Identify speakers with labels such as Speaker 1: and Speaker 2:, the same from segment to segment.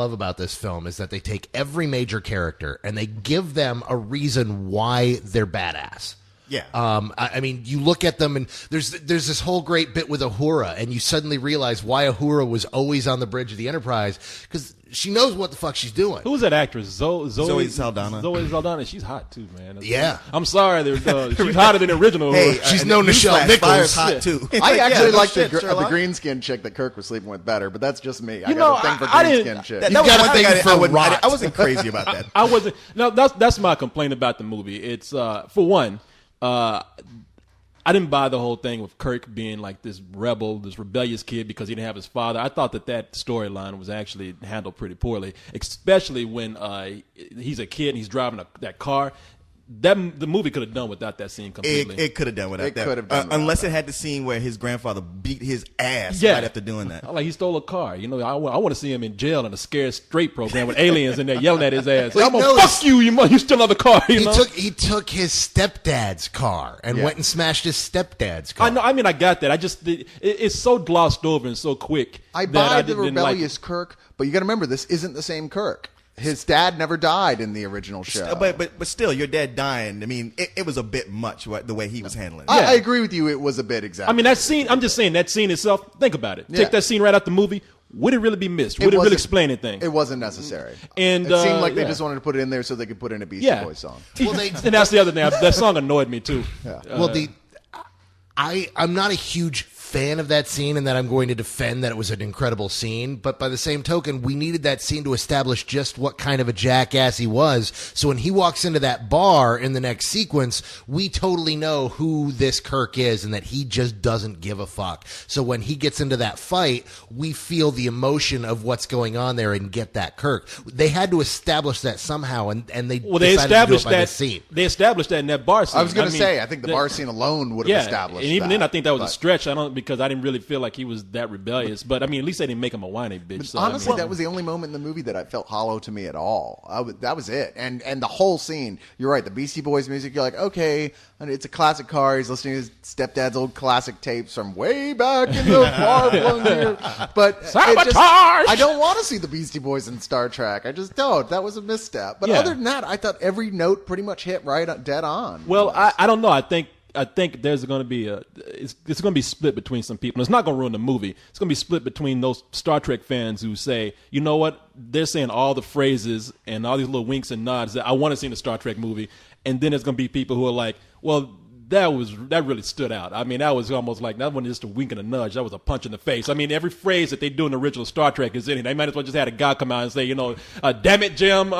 Speaker 1: love about this film is that they take every major character and they give them a reason why they're badass.
Speaker 2: Yeah.
Speaker 1: I mean, you look at them and there's this whole great bit with Uhura, and you suddenly realize why Uhura was always on the bridge of the Enterprise, because she knows what the fuck she's doing.
Speaker 3: Who was that actress? Zoe
Speaker 2: Saldana.
Speaker 3: Zoe Saldana. She's hot too, man.
Speaker 1: Yeah.
Speaker 3: I'm sorry, she's hotter than the original.
Speaker 2: Hey,
Speaker 1: she's known to Nichelle Nichols.
Speaker 2: Fire's hot too.
Speaker 4: I actually like
Speaker 2: the
Speaker 4: the green skin chick that Kirk was sleeping with better, but that's just me. I
Speaker 3: You
Speaker 4: got
Speaker 3: know,
Speaker 4: a thing for
Speaker 3: I
Speaker 4: green
Speaker 3: didn't-
Speaker 4: skin chick.
Speaker 2: That
Speaker 1: You
Speaker 2: was
Speaker 1: got
Speaker 2: one
Speaker 1: a
Speaker 2: thing
Speaker 1: thing for rot.
Speaker 2: I wasn't crazy about that.
Speaker 3: I wasn't. No, that's my complaint about the movie. It's for one, I didn't buy the whole thing with Kirk being like this rebel, this rebellious kid because he didn't have his father. I thought that storyline was actually handled pretty poorly, especially when he's a kid and he's driving that car. The movie could have done without that scene completely.
Speaker 2: It could have done without that.
Speaker 4: Could have done
Speaker 2: unless
Speaker 4: without
Speaker 2: it had the scene where his grandfather beat his ass
Speaker 3: Yeah.
Speaker 2: right after doing that.
Speaker 3: Like he stole a car. You know, I want to see him in jail in a Scared Straight program with aliens in there yelling at his ass.
Speaker 1: Well,
Speaker 3: I'm gonna
Speaker 1: no,
Speaker 3: fuck you. You still have the car. You know?
Speaker 1: He took his stepdad's car and went and smashed his stepdad's car.
Speaker 3: I know. I mean, I got that. I just it's so glossed over and so quick.
Speaker 4: I
Speaker 3: that
Speaker 4: buy the
Speaker 3: didn't like
Speaker 4: rebellious Kirk, but you got to remember, this isn't the same Kirk. His dad never died in the original show.
Speaker 2: But still, your dad dying. I mean, it was a bit much the way he was handling it.
Speaker 4: I agree with you. It was a bit exactly.
Speaker 3: I mean, that scene, I'm just saying, that scene itself, think about it.
Speaker 4: Yeah.
Speaker 3: Take that scene right out the movie. Would it really be missed? Would it really
Speaker 4: wasn't-
Speaker 3: explain anything?
Speaker 4: It wasn't necessary.
Speaker 3: And,
Speaker 4: it seemed like they
Speaker 3: yeah.
Speaker 4: just wanted to put it in there so they could put in a Beastie
Speaker 3: Yeah.
Speaker 4: Boys song.
Speaker 1: Well,
Speaker 3: and that's the other thing. That song annoyed me, too.
Speaker 4: Yeah.
Speaker 1: I'm not a huge fan of that scene, and that I'm going to defend that it was an incredible scene, but by the same token, we needed that scene to establish just what kind of a jackass he was. So when he walks into that bar in the next sequence, we totally know who this Kirk is and that he just doesn't give a fuck. So when he gets into that fight, we feel the emotion of what's going on there and get that Kirk. They had to establish that somehow, and they
Speaker 3: they
Speaker 1: decided to do it
Speaker 3: established
Speaker 1: by
Speaker 3: that
Speaker 1: this scene.
Speaker 3: They established that in that bar scene.
Speaker 4: I was going to
Speaker 3: mean,
Speaker 4: say, I think the bar scene alone would have established
Speaker 3: and even
Speaker 4: that,
Speaker 3: then, I think that was
Speaker 4: but-
Speaker 3: a stretch. Because I didn't really feel like he was that rebellious. But I mean, at least they didn't make him a whiny bitch. So,
Speaker 4: Honestly, that was the only moment in the movie that I felt hollow to me at all. That was it. And the whole scene, you're right, the Beastie Boys music, you're like, okay, and it's a classic car. He's listening to his stepdad's old classic tapes from way back in the far-flung year. But
Speaker 3: Sabotage!
Speaker 4: I don't want to see the Beastie Boys in Star Trek. I just don't. That was a misstep. But
Speaker 3: Yeah.
Speaker 4: other than that, I thought every note pretty much hit dead on.
Speaker 3: Well, I don't know. I think there's going to be it's going to be split between some people. It's not going to ruin the movie. It's going to be split between those Star Trek fans who say, you know what, they're saying all the phrases and all these little winks and nods that I want to see in a Star Trek movie, and then there's going to be people who are like, well, that really stood out. I mean, that was almost like, that wasn't just a wink and a nudge. That was a punch in the face. I mean, every phrase that they do in the original Star Trek is in it. They might as well just had a guy come out and say, damn it, Jim,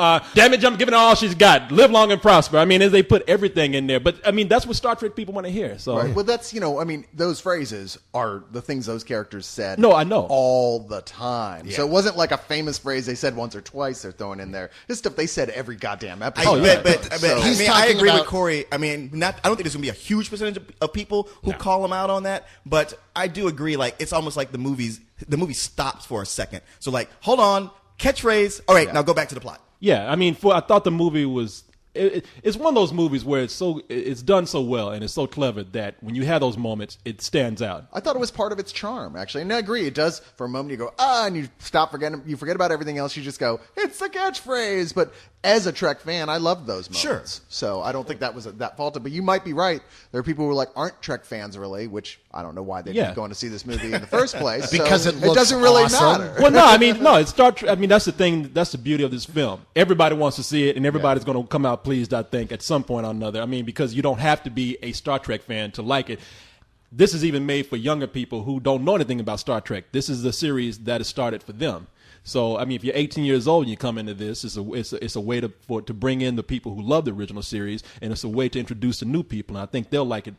Speaker 3: giving her all she's got. Live long and prosper. I mean, they put everything in there. But, I mean, that's what Star Trek people want to hear. So,
Speaker 4: right. Well, that's, I mean, those phrases are the things those characters said
Speaker 3: No, I know.
Speaker 4: all the time. So it wasn't like a famous phrase they said once or twice they're throwing in there. This stuff they said every goddamn episode.
Speaker 2: I agree with Corey. I mean, I don't think there's going to be a huge percentage of people who call him out on that, but I do agree. Like, it's almost like the movie stops for a second. So, like, hold on, catchphrase. All right, now go back to the plot.
Speaker 3: Yeah, I mean, I thought the movie was. It's one of those movies where it's done so well and it's so clever that when you have those moments, it stands out.
Speaker 4: I thought it was part of its charm, actually. And I agree, it does. For a moment, you go, and you you forget about everything else. You just go, it's the catchphrase. But as a Trek fan, I loved those moments.
Speaker 2: Sure.
Speaker 4: So I don't think that was that faulted. But you might be right. There are people who aren't Trek fans really, which I don't know why they'd be going to see this movie in the first place.
Speaker 1: Because
Speaker 4: so
Speaker 1: it looks
Speaker 4: doesn't really
Speaker 1: awesome.
Speaker 4: matter.
Speaker 3: Well, no, I mean, no, it's Star Trek. I mean, that's the thing. That's the beauty of this film. Everybody wants to see it, and everybody's going to come out pleased, I think, at some point or another. I mean, because you don't have to be a Star Trek fan to like it. This is even made for younger people who don't know anything about Star Trek. This is the series that is started for them. So, I mean, if you're 18 years old and you come into this, it's a way to bring in the people who love the original series, and it's a way to introduce the new people. And I think they'll like it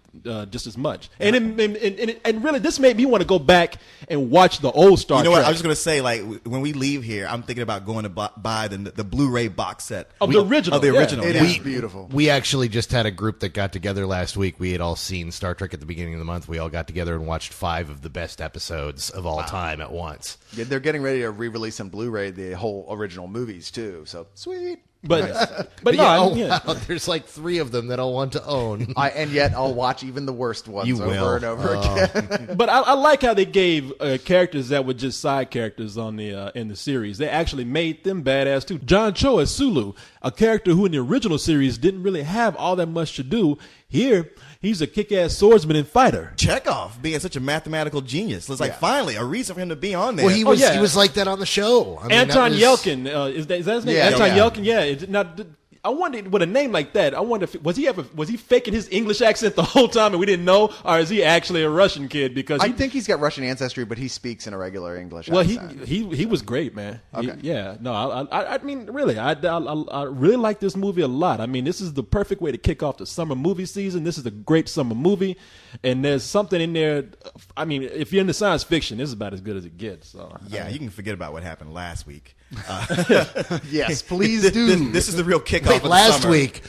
Speaker 3: just as much. And really, this made me want to go back and watch the old Star Trek.
Speaker 2: You know what? I was just going to say, like, when we leave here, I'm thinking about going to buy the Blu-ray box set
Speaker 3: of the original.
Speaker 4: It is beautiful.
Speaker 1: We actually just had a group that got together last week. We had all seen Star Trek at the beginning of the month. We all got together and watched 5 of the best episodes of all time at once.
Speaker 4: Yeah, they're getting ready to re-release on Blu-ray the whole original movies too. So sweet.
Speaker 3: But
Speaker 1: there's like 3 of them that I'll want to own.
Speaker 4: And yet I'll watch even the worst ones
Speaker 1: You will.
Speaker 4: over and over again.
Speaker 3: But I like how they gave characters that were just side characters on the in the series. They actually made them badass too. John Cho as Sulu, a character who in the original series didn't really have all that much to do. Here, he's a kick-ass swordsman and fighter.
Speaker 2: Chekhov being such a mathematical genius. It's like finally a reason for him to be on there.
Speaker 1: Well, he was like that on the show. I mean,
Speaker 3: Anton Yelkin, is that his name?
Speaker 4: Yeah.
Speaker 3: Anton
Speaker 2: Yeah.
Speaker 3: Yelkin, yeah. Now, I wondered, with a name like that, I wonder if was he faking his English accent the whole time and we didn't know, or is he actually a Russian kid? Because
Speaker 4: I think he's got Russian ancestry, but he speaks in a regular English
Speaker 3: well,
Speaker 4: accent.
Speaker 3: he was great, man.
Speaker 4: Okay.
Speaker 3: I mean, really, I really like this movie a lot. I mean, this is the perfect way to kick off the summer movie season. This is a great summer movie, and there's something in there. I mean, if you're into science fiction, this is about as good as it gets. So
Speaker 2: Yeah, you can forget about what happened last week.
Speaker 4: Yes, please do.
Speaker 2: This is the real kickoff
Speaker 1: Wait,
Speaker 2: of the
Speaker 1: last
Speaker 2: summer.
Speaker 1: week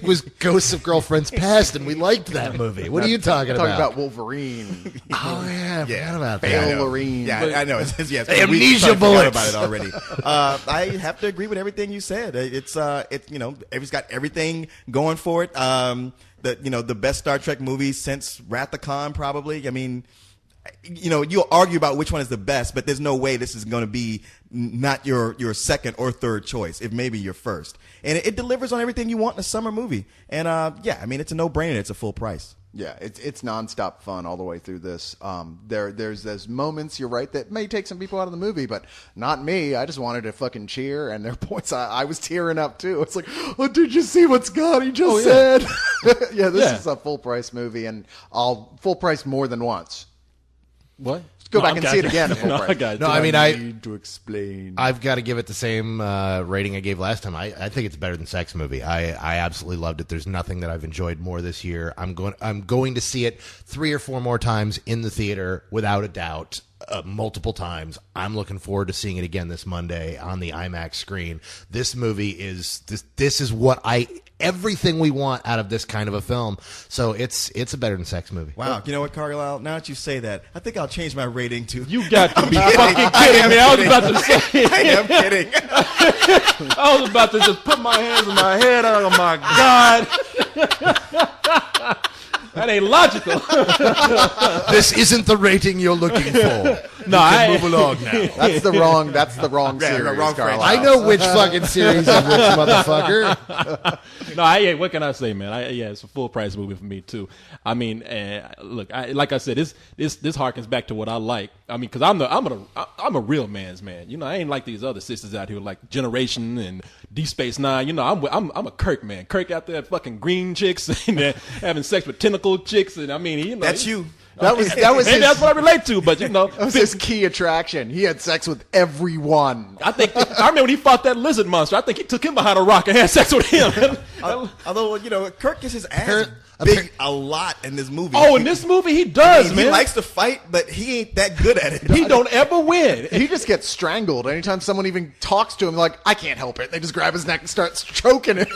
Speaker 1: was Ghosts of Girlfriends Past, and we liked that movie. What are you talking
Speaker 4: Talking
Speaker 1: about?
Speaker 4: about Wolverine.
Speaker 1: Oh yeah, I forgot about
Speaker 2: I
Speaker 1: that.
Speaker 2: know.
Speaker 4: Wolverine.
Speaker 2: Yeah, I know. It's been
Speaker 1: Amnesia
Speaker 2: weeks, so I forgot
Speaker 1: bullets.
Speaker 2: about it already. I have to agree with everything you said. It's it's got everything going for it. The best Star Trek movie since Wrath of Khan, probably. I mean, you'll argue about which one is the best, but there's no way this is going to be not your second or third choice, if maybe your first. And it delivers on everything you want in a summer movie. And I mean, it's a no-brainer. It's a full price.
Speaker 4: Yeah, it's nonstop fun all the way through this. There's those moments, you're right, that may take some people out of the movie, but not me. I just wanted to fucking cheer, and there are points I was tearing up too. It's like, oh, did you see what Scotty just said? Yeah, this is a full price movie, and I'll full price more than once.
Speaker 3: what?
Speaker 4: Go back and see it again. At full
Speaker 3: No,
Speaker 4: price.
Speaker 3: I got it.
Speaker 1: No, I mean, I
Speaker 4: need to explain.
Speaker 1: I've got to give it the same rating I gave last time. I think it's better than Sex Movie. I absolutely loved it. There's nothing that I've enjoyed more this year. I'm going to see it 3 or 4 more times in the theater without a doubt. Multiple times. I'm looking forward to seeing it again this Monday on the IMAX screen. This movie is this is what everything we want out of this kind of a film. So it's a better than Sex Movie.
Speaker 2: Wow. You know what, Carlisle? Now that you say that, I think I'll change my rating to...
Speaker 3: You got to be
Speaker 2: kidding.
Speaker 3: fucking kidding me. I was about to say.
Speaker 2: I am kidding.
Speaker 3: I was about to just put my hands on my head. Oh my God. That ain't logical.
Speaker 1: This isn't the rating you're looking for.
Speaker 3: No,
Speaker 1: Move along now.
Speaker 4: That's the wrong. That's the wrong
Speaker 2: Yeah,
Speaker 4: series.
Speaker 2: wrong
Speaker 4: Carlisle.
Speaker 1: I know which fucking series is which, motherfucker.
Speaker 3: No, what can I say, man? It's a full price movie for me too. I mean, look, like I said, this harkens back to what I like. I mean, because I'm a real man's man. You know, I ain't like these other sisters out here like Generation and Deep Space Nine. You know, I'm a Kirk man. Kirk out there fucking green chicks and having sex with tentacle chicks, and I mean, you know,
Speaker 2: That's you.
Speaker 4: That was
Speaker 3: Maybe
Speaker 4: his,
Speaker 3: that's what I relate to, but you know,
Speaker 4: that was his key attraction. He had sex with everyone.
Speaker 3: I remember when he fought that lizard monster. I think he took him behind a rock and had sex with him.
Speaker 2: Although, Kirk gets his ass big a lot in this movie.
Speaker 3: Oh, in this movie, he does,
Speaker 2: He
Speaker 3: man.
Speaker 2: likes to fight, but he ain't that good at it.
Speaker 3: He don't ever win.
Speaker 4: He just gets strangled anytime someone even talks to him. Like, I can't help it. They just grab his neck and start choking him.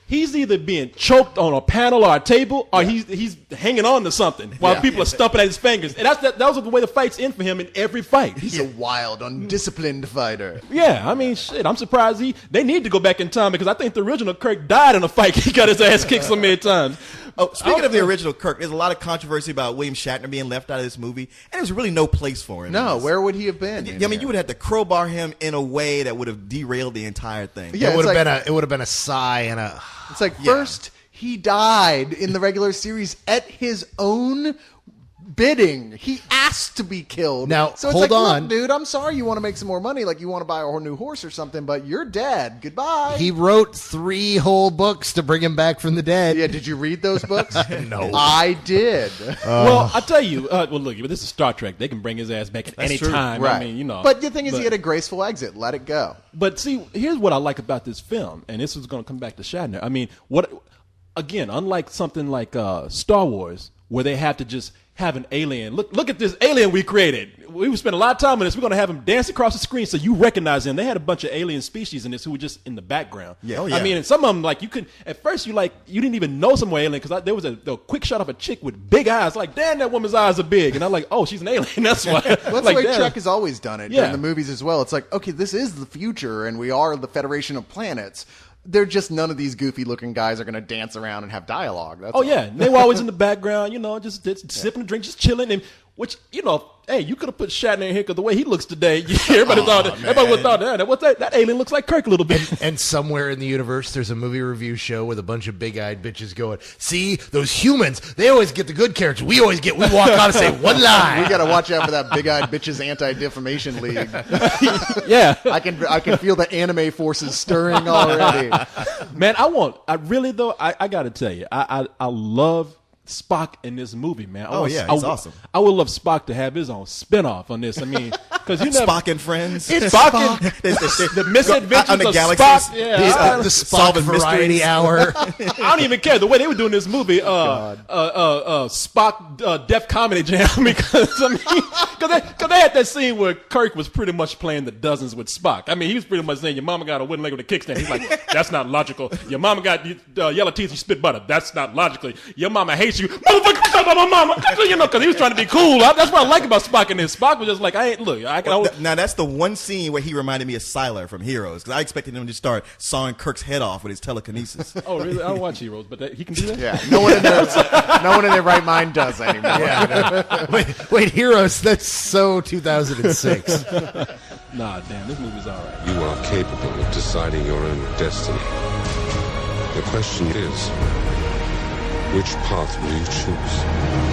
Speaker 3: He's either being choked on a panel or a table, or he's hanging on to something while people are stumping at his fingers. And that was the way the fights end for him in every fight.
Speaker 4: He's a wild, undisciplined fighter.
Speaker 3: Yeah, I mean, shit. I'm surprised they need to go back in time because I think the original Kirk died in a fight. He got his ass kicked so many times.
Speaker 2: Oh, speaking of the original Kirk, there's a lot of controversy about William Shatner being left out of this movie, and there's really no place for him.
Speaker 4: No,
Speaker 2: in this.
Speaker 4: where would he have been?
Speaker 2: I mean, you would have to crowbar him in a way that would have derailed the entire thing.
Speaker 4: Yeah,
Speaker 1: It would
Speaker 4: it's
Speaker 1: have been a sigh and a.
Speaker 4: It's like, first, he died in the regular series at his own bidding. He asked to be killed.
Speaker 1: Now,
Speaker 4: so it's
Speaker 1: hold
Speaker 4: like,
Speaker 1: on.
Speaker 4: Look, dude, I'm sorry you want to make some more money, like you want to buy a new horse or something, but you're dead. Goodbye.
Speaker 1: He wrote 3 whole books to bring him back from the dead.
Speaker 4: Yeah, did you read those books?
Speaker 1: No.
Speaker 4: I did.
Speaker 3: Well, I tell you, look, this is Star Trek. They can bring his ass back at any
Speaker 2: true.
Speaker 3: time.
Speaker 4: Right.
Speaker 3: I mean,
Speaker 4: But the thing is, he had a graceful exit. Let it go.
Speaker 3: But see, here's what I like about this film, and this is going to come back to Shatner. I mean, again, unlike something like Star Wars, where they have to just have an alien. Look at this alien we created. We spent a lot of time on this. We're going to have him dance across the screen so you recognize him. They had a bunch of alien species in this who were just in the background.
Speaker 2: Yeah. Oh, yeah.
Speaker 3: I mean, and some of them, like, you could, at first you didn't even know some were alien because there was a quick shot of a chick with big eyes. Like, damn, that woman's eyes are big. And I'm like, oh, she's an alien. That's why.
Speaker 4: Well, that's
Speaker 3: like,
Speaker 4: the way
Speaker 3: damn.
Speaker 4: Trek has always done it in the movies as well. It's like, okay, this is the future, and we are the Federation of Planets. They're just none of these goofy-looking guys are going to dance around and have dialogue. That's all.
Speaker 3: Yeah. And they were always in the background, just sipping a drink, just chilling. And which, hey, you could have put Shatner in here because the way he looks today, everybody would have thought that alien looks like Kirk a little bit.
Speaker 1: And somewhere in the universe, there's a movie review show with a bunch of big-eyed bitches going, see, those humans, they always get the good characters. We walk out and say one line.
Speaker 4: We got to watch out for that big-eyed bitches anti-defamation league.
Speaker 3: Yeah.
Speaker 4: I can feel the anime forces stirring already.
Speaker 3: Man, I got to tell you, I love Spock in this movie, man.
Speaker 2: He's awesome.
Speaker 3: I would love Spock to have his own spinoff on this. I mean, because
Speaker 2: Spock and Friends.
Speaker 3: It's Spock. The misadventures
Speaker 2: on the
Speaker 3: of
Speaker 2: galaxies.
Speaker 3: Spock. Yeah,
Speaker 1: the Spock Variety Hour.
Speaker 3: I don't even care the way they were doing this movie. Spock Def Comedy Jam because they had that scene where Kirk was pretty much playing the dozens with Spock. I mean, he was pretty much saying your mama got a wooden leg with a kickstand. He's like, that's not logical. Your mama got yellow teeth, you spit butter. That's not logical. Your mama hates you, motherfucker. Talk about my mama, because he was trying to be cool. That's what I like about Spock in this. Spock was just like,
Speaker 2: now that's the one scene where he reminded me of Sylar from Heroes because I expected him to start sawing Kirk's head off with his telekinesis.
Speaker 3: Oh, really? I don't watch Heroes, but he can do that.
Speaker 4: Yeah, no one in their right mind does anymore.
Speaker 1: Yeah, no. Wait, Heroes? That's so 2006.
Speaker 3: Nah, damn, this movie's all right.
Speaker 5: You are capable of deciding your own destiny. The question is, which path will you choose?